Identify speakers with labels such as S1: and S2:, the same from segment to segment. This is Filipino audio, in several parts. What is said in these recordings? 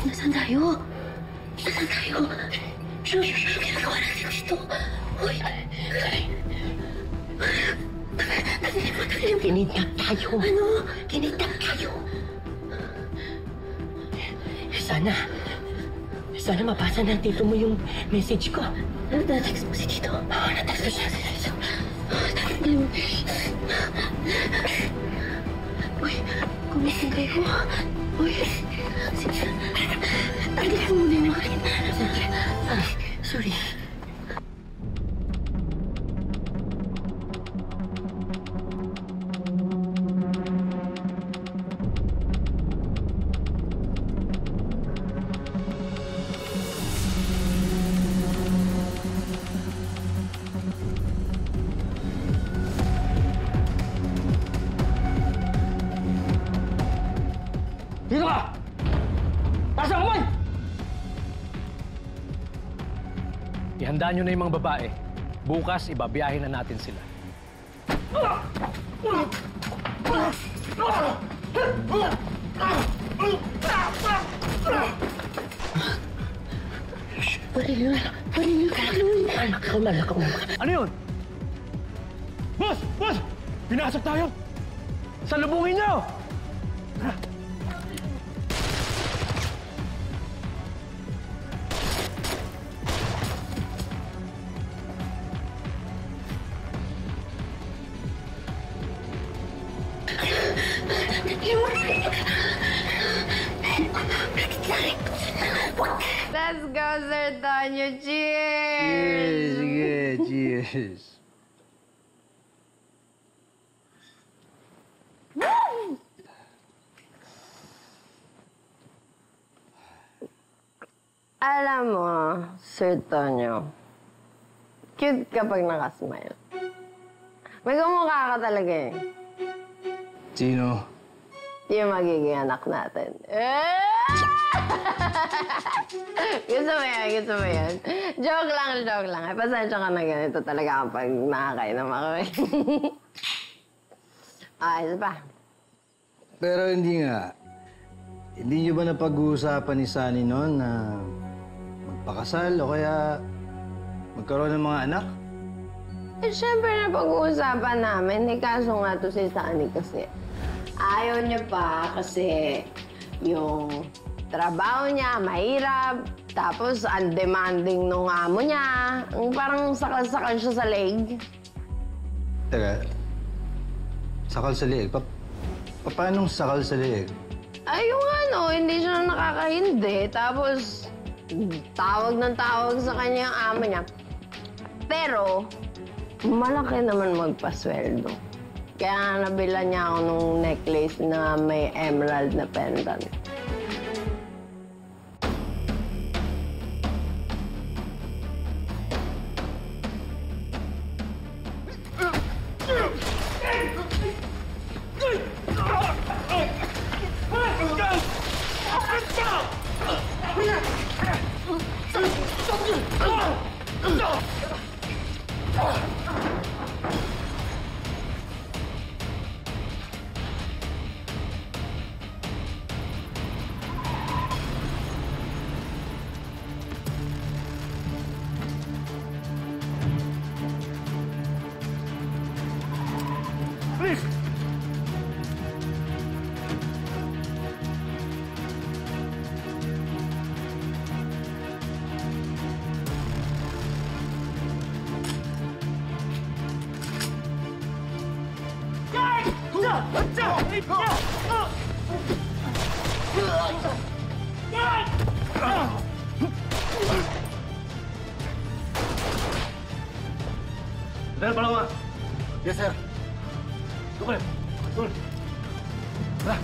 S1: Nasaan tayo? Nasaan tayo? Ano ginagawa natin dito? Uy! Kinidnap tayo. Ano? Kinidnap tayo. Sana mabasa ng tito mo yung message ko. Natext mo si tito? Oo, natext mo siya si tito. Uy, kumising kayo. Uy, sige. Taglit mo muna yung mga sorry.
S2: Dito ka! Taas ang kamay! Ihandaan nyo na yung mga babae. Bukas, ibabiyahin na natin sila.
S1: Parilyo! Kalma.
S2: Ano yun? Boss! Pinasok tayo! Salubungin nyo!
S3: Let's go, Sir Tonyo. Cheers!
S4: Sige, cheers.
S3: Alam mo, Sir Tonyo, cute kapag nakasmile. May kumukha ka talaga eh.
S4: Sino?
S3: Yung magiging anak natin. Gusto mo yan? Joke lang. Ay, pasensya ka na ganito talaga kapag nakakainom ako eh. Ayos pa.
S4: Pero hindi nga. Hindi nyo ba napag-uusapan ni Sunny noon na magpakasal o kaya magkaroon ng mga anak?
S3: Eh, syempre na pag-uusapan namin. Eh, kaso nga to si Sunny kasi ayaw niya pa kasi yung trabaho niya, mahirap. Tapos, ang demanding nung amo niya. Parang sakal-sakal siya sa leg.
S4: Teka, sakal sa leeg? Paano sakal sa leeg?
S3: Ay, yung hindi siya nakakahindi. Tapos, tawag ng tawag sa kanya yung amo niya. Pero, malaki naman magpasweldo. Kaya nabilan niya ako nung necklace na may emerald na pendant.
S2: Dahil palawa.
S4: Yes, sir.
S2: Doon. Doon. Tara.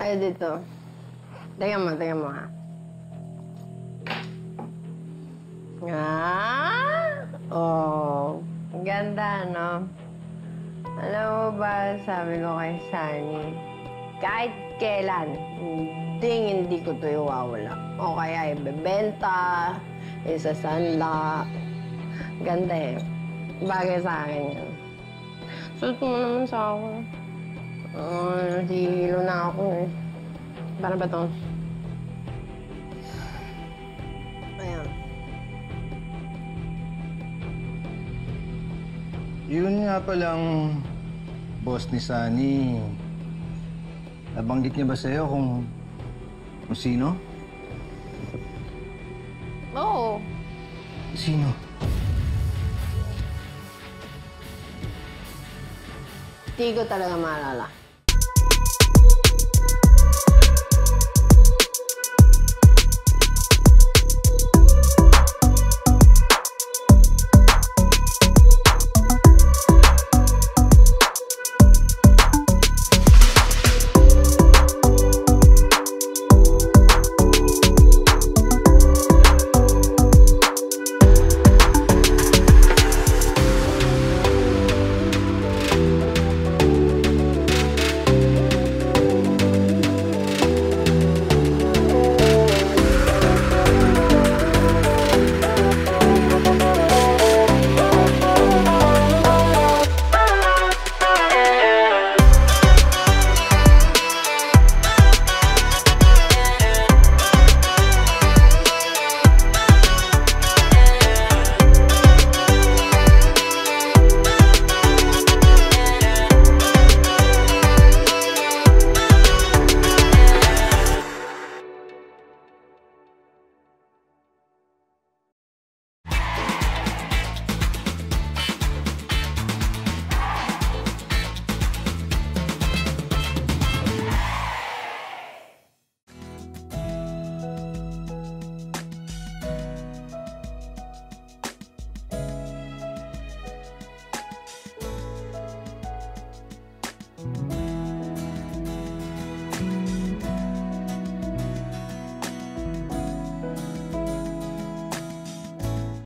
S3: Ay, dito. Tingnan mo ha. Oh, ganda, no? Alam mo ba, sabi ko kay Sunny, kahit kailan, hindi ko to iwawala. O kaya ibebenta, isasanla. Ganda eh. Bagay sa akin yan. Suot mo naman sa ako. Nahihilo na ako eh. Para ba to? Ayan.
S4: Yun nga palang boss ni Sunny. Nabanggit niya ba sa'yo kung sino?
S3: Oo.
S4: Sino?
S3: Hindi ko talaga maalala.